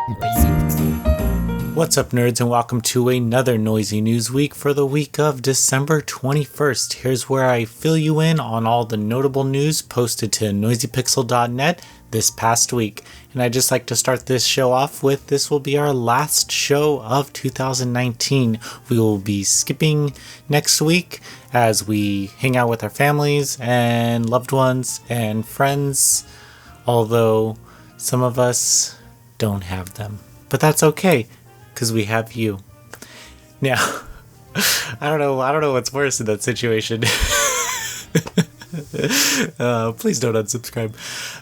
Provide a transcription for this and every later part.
What's up, nerds, and welcome to another Noisy News Week for the week of December 21st. Here's where I fill you in on all the notable news posted to noisypixel.net this past week. And I'd just like to start this show off with this will be our last show of 2019. We will be skipping next week as we hang out with our families and loved ones and friends, although some of us don't have them. But that's okay, because we have you. Now, I don't know what's worse in that situation. Please don't unsubscribe.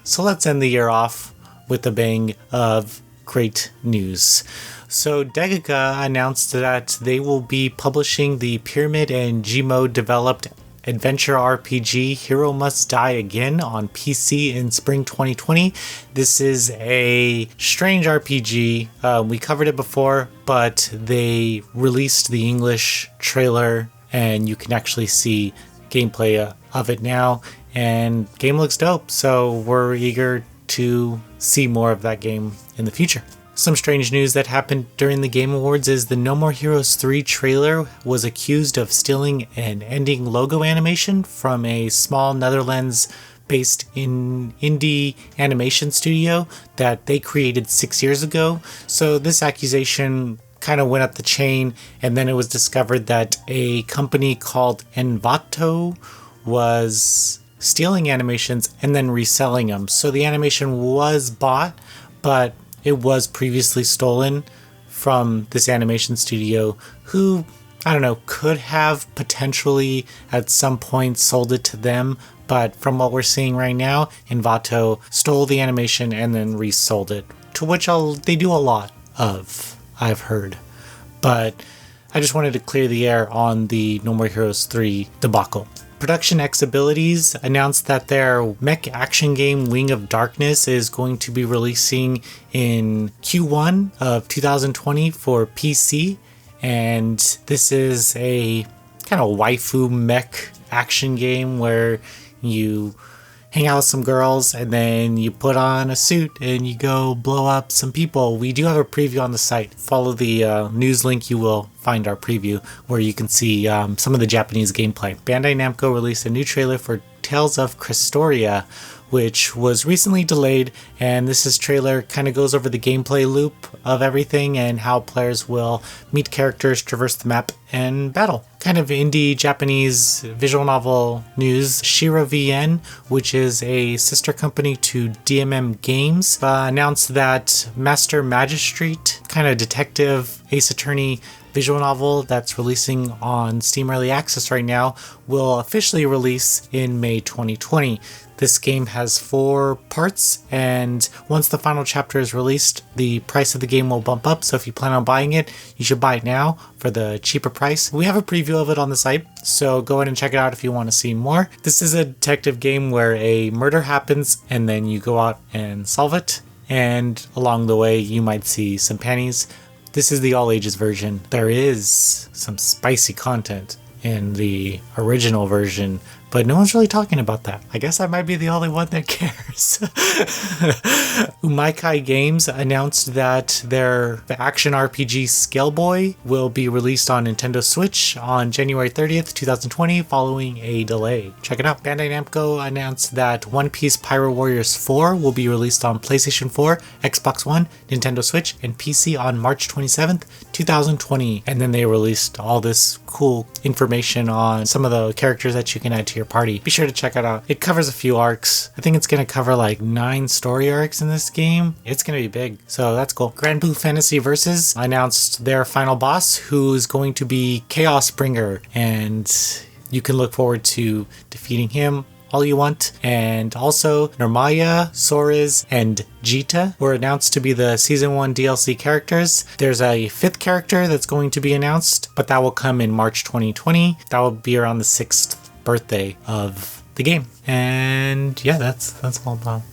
So let's end the year off with a bang of great news. So Degica announced that they will be publishing the Pyramid and Gmod developed adventure RPG Hero Must Die Again on PC in spring 2020. This is a strange RPG. We covered it before, but they released the English trailer and you can actually see gameplay of it now, and game looks dope, so we're eager to see more of that game in the future. Some strange news that happened during the Game Awards is the No More Heroes 3 trailer was accused of stealing an ending logo animation from a small Netherlands-based indie animation studio that they created 6 years ago. So this accusation kind of went up the chain, and then it was discovered that a company called Envato was stealing animations and then reselling them. So the animation was bought, but it was previously stolen from this animation studio who, I don't know, could have potentially at some point sold it to them. But from what we're seeing right now, Envato stole the animation and then resold it, to which they do a lot of, I've heard. But I just wanted to clear the air on the No More Heroes 3 debacle. Production X Abilities announced that their mech action game Wing of Darkness is going to be releasing in Q1 of 2020 for PC, and this is a kind of waifu mech action game where you hang out with some girls and then you put on a suit and you go blow up some people. We do have a preview on the site. Follow the news link, you will find our preview where you can see some of the Japanese gameplay. Bandai Namco released a new trailer for Tales of Crestoria, which was recently delayed, and this trailer kind of goes over the gameplay loop of everything and how players will meet characters, traverse the map, and battle. Kind of indie Japanese visual novel news. Shira VN, which is a sister company to DMM Games, announced that Master Magistrate, kind of detective ace attorney visual novel that's releasing on Steam Early Access right now, will officially release in May 2020. This game has 4 parts, and once the final chapter is released, the price of the game will bump up, so if you plan on buying it, you should buy it now for the cheaper price. We have a preview of it on the site, so go ahead and check it out if you want to see more. This is a detective game where a murder happens, and then you go out and solve it, and along the way you might see some panties. This is the all ages version. There is some spicy content in the original version, but no one's really talking about that. I guess I might be the only one that cares. Umaikai Games announced that their action RPG Scaleboy will be released on Nintendo Switch on January 30th, 2020, following a delay. Check it out. Bandai Namco announced that One Piece Pirate Warriors 4 will be released on PlayStation 4, Xbox One, Nintendo Switch, and PC on March 27th, 2020. And then they released all this cool information on some of the characters that you can add to your party. Be sure to check it out. It covers a few arcs. I think it's going to cover like 9 story arcs in this game. It's going to be big, so that's cool. Grand Blue Fantasy Versus announced their final boss, who's going to be Chaos Bringer, and you can look forward to defeating him all you want. And also Normaya, Soriz, and Jita were announced to be the Season 1 DLC characters. There's a 5th character that's going to be announced, but that will come in March 2020. That will be around the 6th birthday of the game. And yeah, that's all done.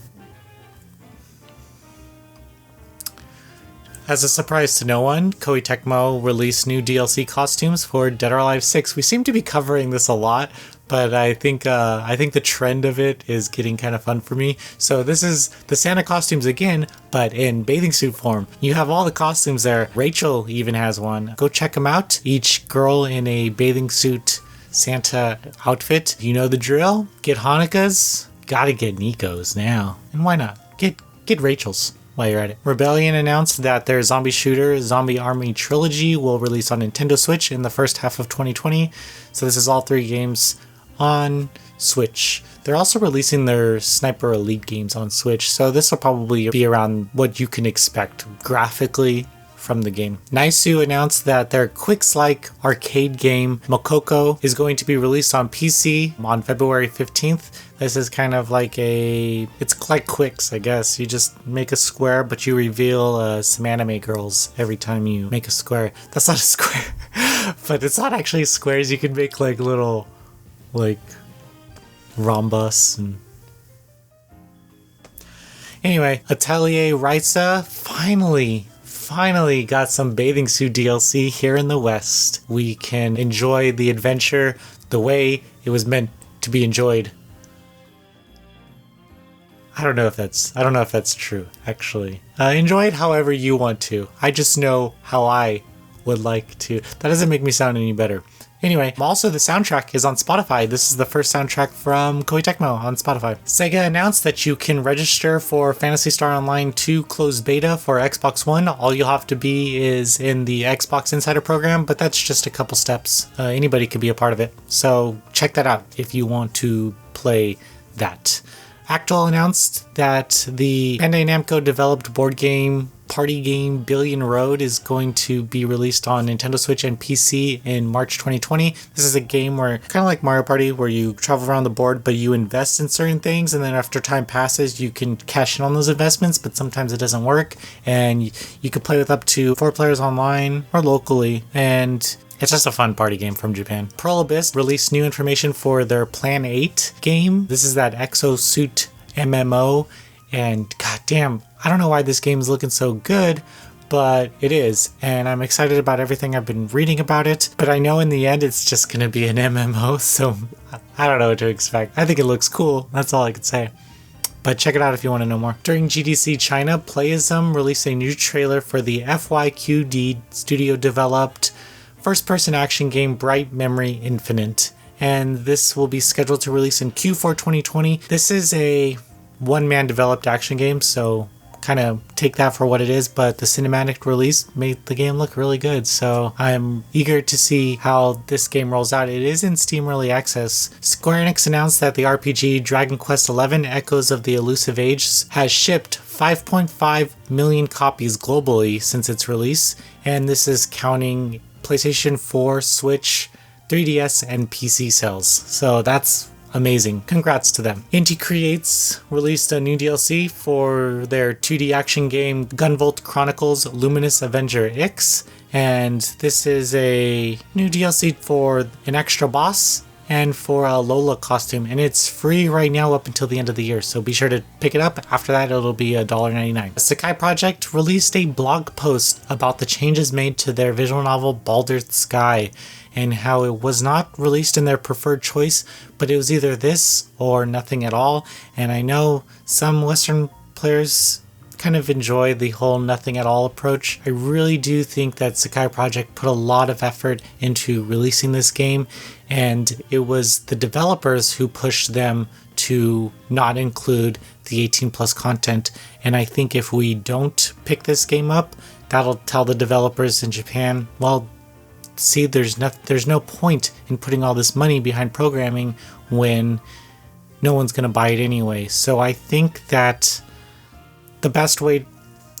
As a surprise to no one, Koei Tecmo released new DLC costumes for Dead or Alive 6. We seem to be covering this a lot, but I think the trend of it is getting kind of fun for me. So this is the Santa costumes again, but in bathing suit form. You have all the costumes there. Rachel even has one. Go check them out. Each girl in a bathing suit Santa outfit. You know the drill. Get Hanukkah's. Gotta get Nico's now. And why not? Get Rachel's while you're at it. Rebellion announced that their zombie shooter Zombie Army Trilogy will release on Nintendo Switch in the first half of 2020. So this is all 3 games on Switch. They're also releasing their Sniper Elite games on Switch, so this will probably be around what you can expect graphically from the game. Naisu announced that their Quicks-like arcade game Mokoko is going to be released on PC on February 15th. This is kind of like it's like Quicks, I guess. You just make a square, but you reveal some anime girls every time you make a square. That's not a square, but it's not actually squares. You can make like little rhombus and anyway, Atelier Ryza finally got some bathing suit DLC here in the West. We can enjoy the adventure the way it was meant to be enjoyed. I don't know if that's true, actually. Enjoy it however you want to. I just know how I would like to. That doesn't make me sound any better. Anyway, also the soundtrack is on Spotify. This is the first soundtrack from Koei Tecmo on Spotify. Sega announced that you can register for Phantasy Star Online 2 closed beta for Xbox One. All you'll have to be is in the Xbox Insider program, but that's just a couple steps. Anybody could be a part of it. So check that out if you want to play that. Actwell announced that the Bandai Namco developed board game party game Billion Road is going to be released on Nintendo Switch and PC in March 2020. This is a game where, kind of like Mario Party, where you travel around the board, but you invest in certain things, and then after time passes, you can cash in on those investments, but sometimes it doesn't work, and you can play with up to 4 players online or locally, and it's just a fun party game from Japan. Pearl Abyss released new information for their Plan 8 game. This is that Exosuit MMO, and goddamn, I don't know why this game is looking so good, but it is, and I'm excited about everything I've been reading about it, but I know in the end it's just going to be an MMO, so I don't know what to expect. I think it looks cool, that's all I can say. But check it out if you want to know more. During GDC China, Playism released a new trailer for the FYQD studio-developed first-person action game Bright Memory Infinite, and this will be scheduled to release in Q4 2020. This is a one-man developed action game, so kind of take that for what it is, but the cinematic release made the game look really good, so I'm eager to see how this game rolls out. It is in Steam Early Access. Square Enix announced that the RPG Dragon Quest XI Echoes of the Elusive Age has shipped 5.5 million copies globally since its release, and this is counting PlayStation 4, Switch, 3DS, and PC sales, so that's amazing. Congrats to them. Inti Creates released a new DLC for their 2D action game Gunvolt Chronicles Luminous Avenger X, and this is a new DLC for an extra boss and for a Lola costume, and it's free right now up until the end of the year, so be sure to pick it up. After that, it'll be $1.99. Sakai Project released a blog post about the changes made to their visual novel Baldur's Sky, and how it was not released in their preferred choice, but it was either this or nothing at all. And I know some Western players kind of enjoy the whole nothing at all approach. I really do think that Sakai Project put a lot of effort into releasing this game, and it was the developers who pushed them to not include the 18 plus content. And I think if we don't pick this game up, that'll tell the developers in Japan, well, see, there's no point in putting all this money behind programming when no one's going to buy it anyway. So I think that the best way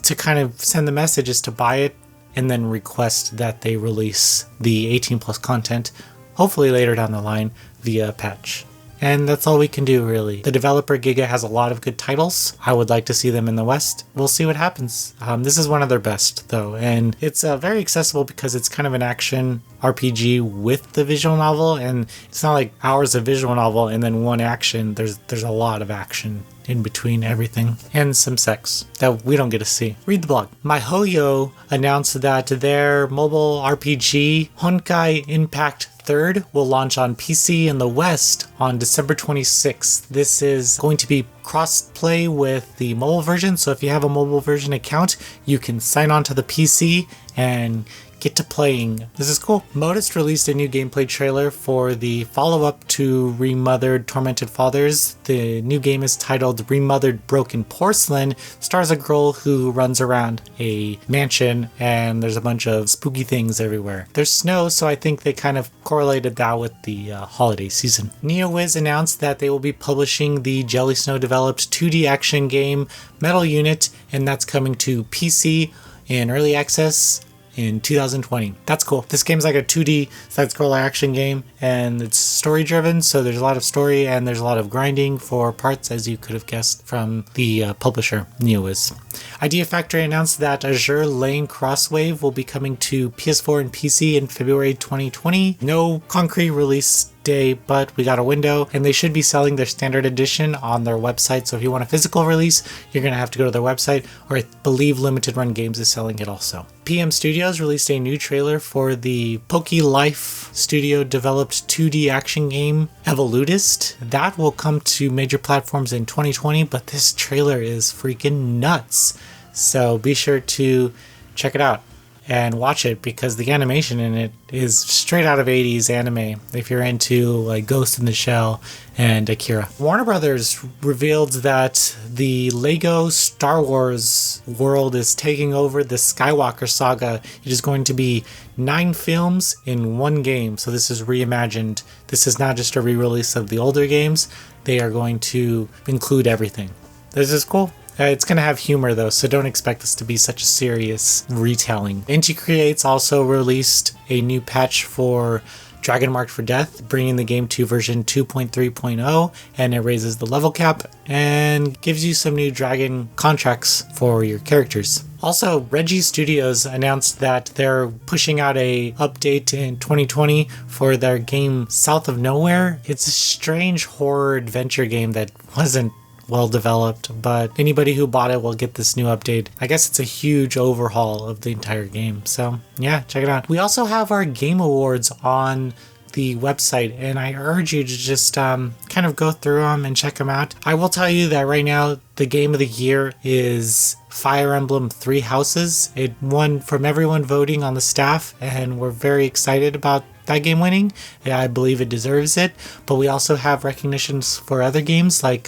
to kind of send the message is to buy it and then request that they release the 18 plus content, hopefully later down the line via a patch. And that's all we can do, really. The developer Giga has a lot of good titles. I would like to see them in the West. We'll see what happens. This is one of their best, though, and it's very accessible because it's kind of an action RPG with the visual novel, and it's not like hours of visual novel and then one action. There's a lot of action in between everything, and some sex that we don't get to see. Read the blog. MyHoYo announced that their mobile RPG Honkai Impact 3rd will launch on PC in the West on December 26th. This is going to be cross-play with the mobile version, so if you have a mobile version account, you can sign on to the PC and get to playing. This is cool. Modest released a new gameplay trailer for the follow-up to Remothered Tormented Fathers. The new game is titled Remothered Broken Porcelain. Stars a girl who runs around a mansion and there's a bunch of spooky things everywhere. There's snow, so I think they kind of correlated that with the holiday season. NeoWiz announced that they will be publishing the Jelly Snow developed 2D action game Metal Unit, and that's coming to PC in early access in 2020. That's cool. This game's like a 2D side-scroller action game, and it's story-driven, so there's a lot of story and there's a lot of grinding for parts, as you could have guessed from the publisher, NeoWiz. Idea Factory announced that Azure Lane Crosswave will be coming to PS4 and PC in February 2020. No concrete release day, but we got a window, and they should be selling their standard edition on their website. So if you want a physical release, you're going to have to go to their website, or I believe Limited Run Games is selling it also. PM Studios released a new trailer for the Poke Life Studio developed 2D action game Evolutist. That will come to major platforms in 2020, but this trailer is freaking nuts. So be sure to check it out and watch it, because the animation in it is straight out of 80s anime if you're into like Ghost in the Shell and Akira. Warner Brothers revealed that the Lego Star Wars world is taking over the Skywalker saga. It is going to be 9 films in one game, so this is reimagined. This is not just a re-release of the older games. They are going to include everything. This is cool. It's going to have humor though, so don't expect this to be such a serious retelling. Inti Creates also released a new patch for Dragon Marked for Death, bringing the game to version 2.3.0, and it raises the level cap and gives you some new dragon contracts for your characters. Also, Reggie Studios announced that they're pushing out a update in 2020 for their game South of Nowhere. It's a strange horror adventure game that wasn't well developed, but anybody who bought it will get this new update. I guess it's a huge overhaul of the entire game, so yeah, check it out. We also have our game awards on the website, and I urge you to just kind of go through them and check them out. I will tell you that right now the game of the year is Fire Emblem Three Houses. It won from everyone voting on the staff, and we're very excited about that game winning. Yeah, I believe it deserves it, but we also have recognitions for other games like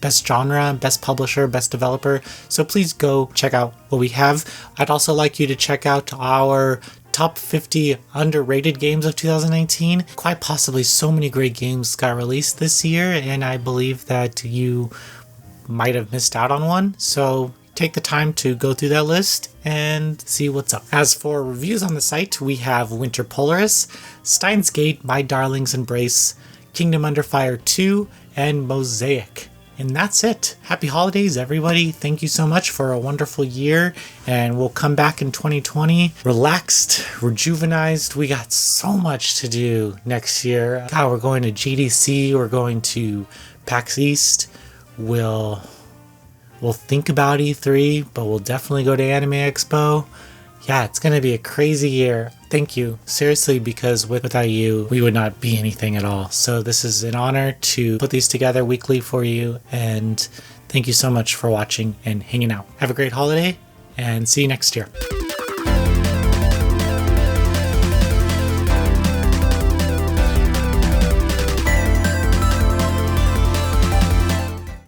Best Genre, Best Publisher, Best Developer, so please go check out what we have. I'd also like you to check out our top 50 underrated games of 2019. Quite possibly so many great games got released this year, and I believe that you might have missed out on one, so take the time to go through that list and see what's up. As for reviews on the site, we have Winter Polaris, Steins Gate, My Darling's Embrace, Kingdom Under Fire 2, and Mosaic. And that's it. Happy holidays, everybody. Thank you so much for a wonderful year, and we'll come back in 2020 relaxed, rejuvenized. We got so much to do next year. God, we're going to GDC, we're going to PAX East, we'll think about E3, but we'll definitely go to Anime Expo. Yeah, it's going to be a crazy year. Thank you, seriously, because without you, we would not be anything at all. So this is an honor to put these together weekly for you, and thank you so much for watching and hanging out. Have a great holiday, and see you next year.